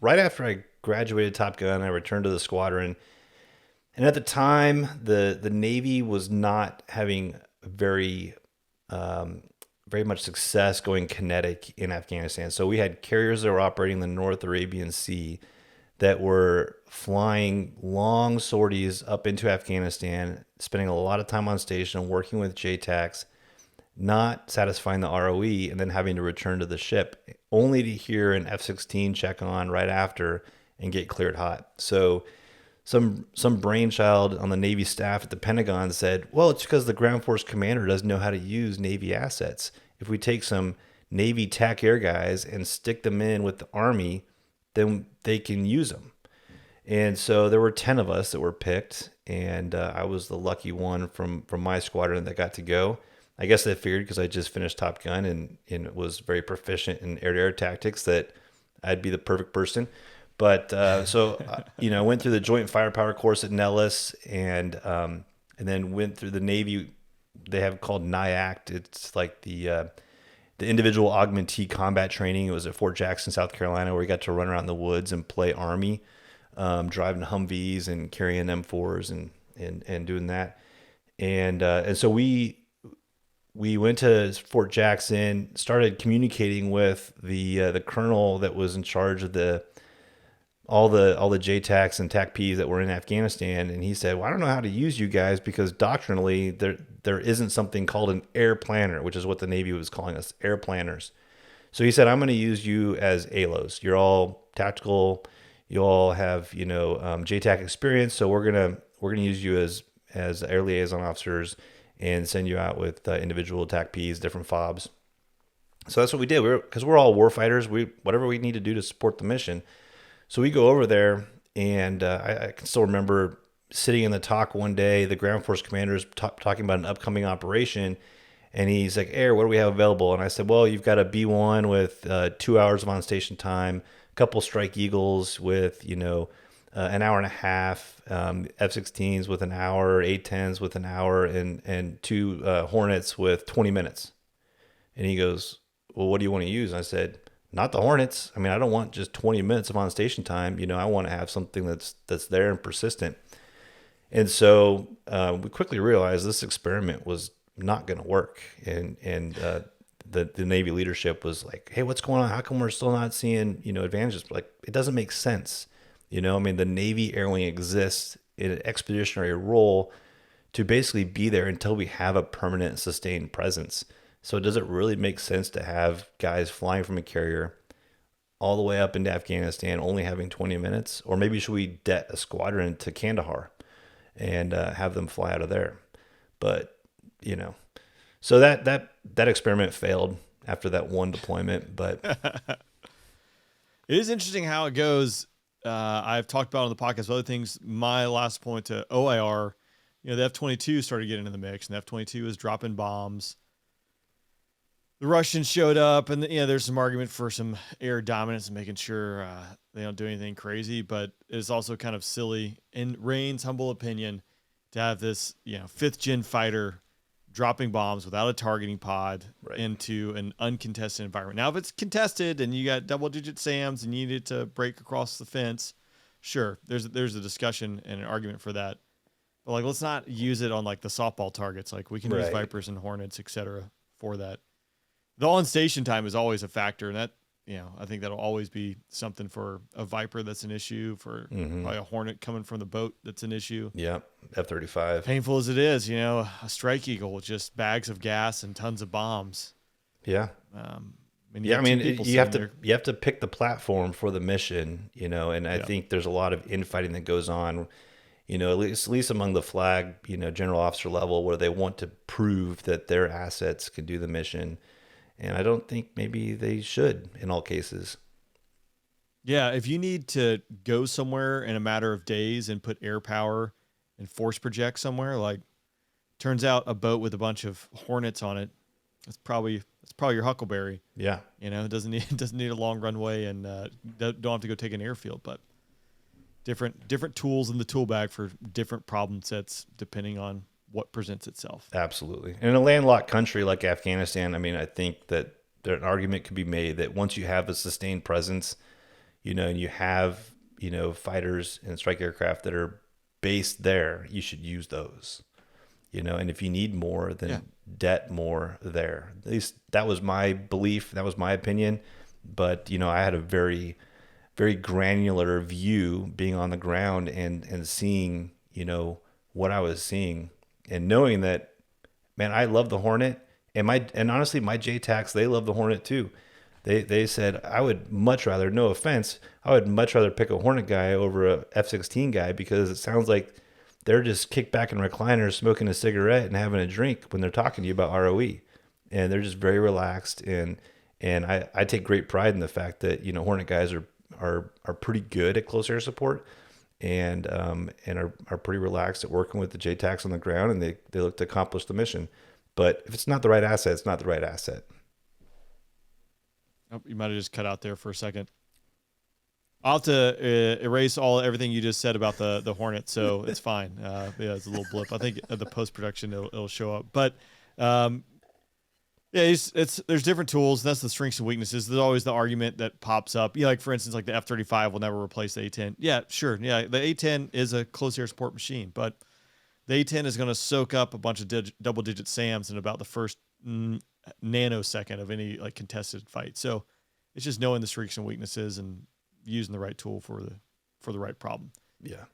right after I graduated Top Gun. I returned to the squadron, and at the time, the Navy was not having very very much success going kinetic in Afghanistan. So we had carriers that were operating in the North Arabian Sea that were flying long sorties up into Afghanistan, spending a lot of time on station, working with JTACs, not satisfying the ROE, and then having to return to the ship, only to hear an F-16 check on right after and get cleared hot. So some brainchild on the Navy staff at the Pentagon said, well, it's because the ground force commander doesn't know how to use Navy assets. If we take some Navy TAC air guys and stick them in with the Army, then they can use them. And so there were 10 of us that were picked, and I was the lucky one from my squadron that got to go. I guess they figured because I just finished Top Gun and was very proficient in air-to-air tactics that I'd be the perfect person. But I went through the Joint Firepower course at Nellis, and then went through the Navy. They have called NIACT. It's like the individual augmentee combat training. It was at Fort Jackson, South Carolina, where we got to run around the woods and play Army, driving Humvees and carrying M4s and doing that. And so we went to Fort Jackson, started communicating with the colonel that was in charge of all the JTACs and TACPs that were in Afghanistan, and he said, "Well, I don't know how to use you guys because doctrinally there isn't something called an air planner, which is what the Navy was calling us, air planners." So he said, "I'm going to use you as ALOs. You're all tactical. You all have JTAC experience, so we're gonna use you as air liaison officers and send you out with individual TACPs, different FOBs." So that's what we did. Because we're all warfighters. Whatever we need to do to support the mission. So we go over there, and I can still remember sitting in the talk one day. The ground force commander is talking about an upcoming operation, and he's like, "Air, what do we have available?" And I said, "Well, you've got a B-1 with 2 hours of on-station time, a couple Strike Eagles with, an hour and a half, F-16s with an hour, A-10s with an hour, and two Hornets with 20 minutes." And he goes, "Well, what do you want to use?" And I said, "Not the Hornets. I mean, I don't want just 20 minutes of on station time. I want to have something that's there and persistent." And so we quickly realized this experiment was not going to work. And the Navy leadership was like, "Hey, what's going on? How come we're still not seeing advantages?" Like, it doesn't make sense. I mean, the Navy Air Wing exists in an expeditionary role to basically be there until we have a permanent sustained presence. So does it really make sense to have guys flying from a carrier all the way up into Afghanistan only having 20 minutes? Or maybe should we det a squadron to Kandahar and have them fly out of there? But, so that experiment failed after that one deployment. But it is interesting how it goes. I've talked about on the podcast other things. My last point to OIR, the F-22 started getting in the mix, and the F-22 was dropping bombs. The Russians showed up, and there's some argument for some air dominance and making sure they don't do anything crazy. But it's also kind of silly, in Rain's humble opinion, to have this 5th gen fighter dropping bombs without a targeting pod into an uncontested environment. Now, if it's contested and you got double-digit SAMs and you need it to break across the fence, sure, there's a discussion and an argument for that. But let's not use it on the softball targets. We can use Vipers and Hornets, etc., for that. The on-station time is always a factor, and that, I think that'll always be something for a Viper that's an issue, for probably a Hornet coming from the boat that's an issue. Yeah, F-35. Painful as it is, a Strike Eagle with just bags of gas and tons of bombs. Yeah. You have to pick the platform for the mission, and I think there's a lot of infighting that goes on, at least among the flag, general officer level, where they want to prove that their assets can do the mission. And I don't think maybe they should in all cases. Yeah, if you need to go somewhere in a matter of days and put air power and force project somewhere, turns out a boat with a bunch of Hornets on it, it's probably your Huckleberry. Yeah. It doesn't need a long runway and don't have to go take an airfield, but different tools in the tool bag for different problem sets depending on what presents itself. Absolutely. And in a landlocked country like Afghanistan, I mean, I think that an argument could be made that once you have a sustained presence, and you have, fighters and strike aircraft that are based there, you should use those, and if you need more, Yeah. then debt more there. At least that was my belief. That was my opinion. But, I had a very, very granular view being on the ground and seeing, what I was seeing and knowing that, man, I love the Hornet, and honestly, my JTACs, they love the Hornet too. They said I would much rather, no offense, I would much rather pick a Hornet guy over a F-16 guy because it sounds like they're just kicked back in recliners, smoking a cigarette and having a drink when they're talking to you about ROE, and they're just very relaxed. And I take great pride in the fact that Hornet guys are pretty good at close air support, and are pretty relaxed at working with the JTACs on the ground, and they look to accomplish the mission. But if it's not the right asset, it's not the right asset. Oh, you might have just cut out there for a second. I'll have to erase everything you just said about the Hornet, so it's fine. Yeah, it's a little blip. I think the post production it'll show up, but yeah, there's different tools. That's the strengths and weaknesses. There's always the argument that pops up. Yeah, like for instance, like the F-35 will never replace the A-10. Yeah, sure. Yeah, the A-10 is a close air support machine, but the A-10 is going to soak up a bunch of double-digit SAMs in about the first nanosecond of any like contested fight. So it's just knowing the strengths and weaknesses and using the right tool for the right problem. Yeah.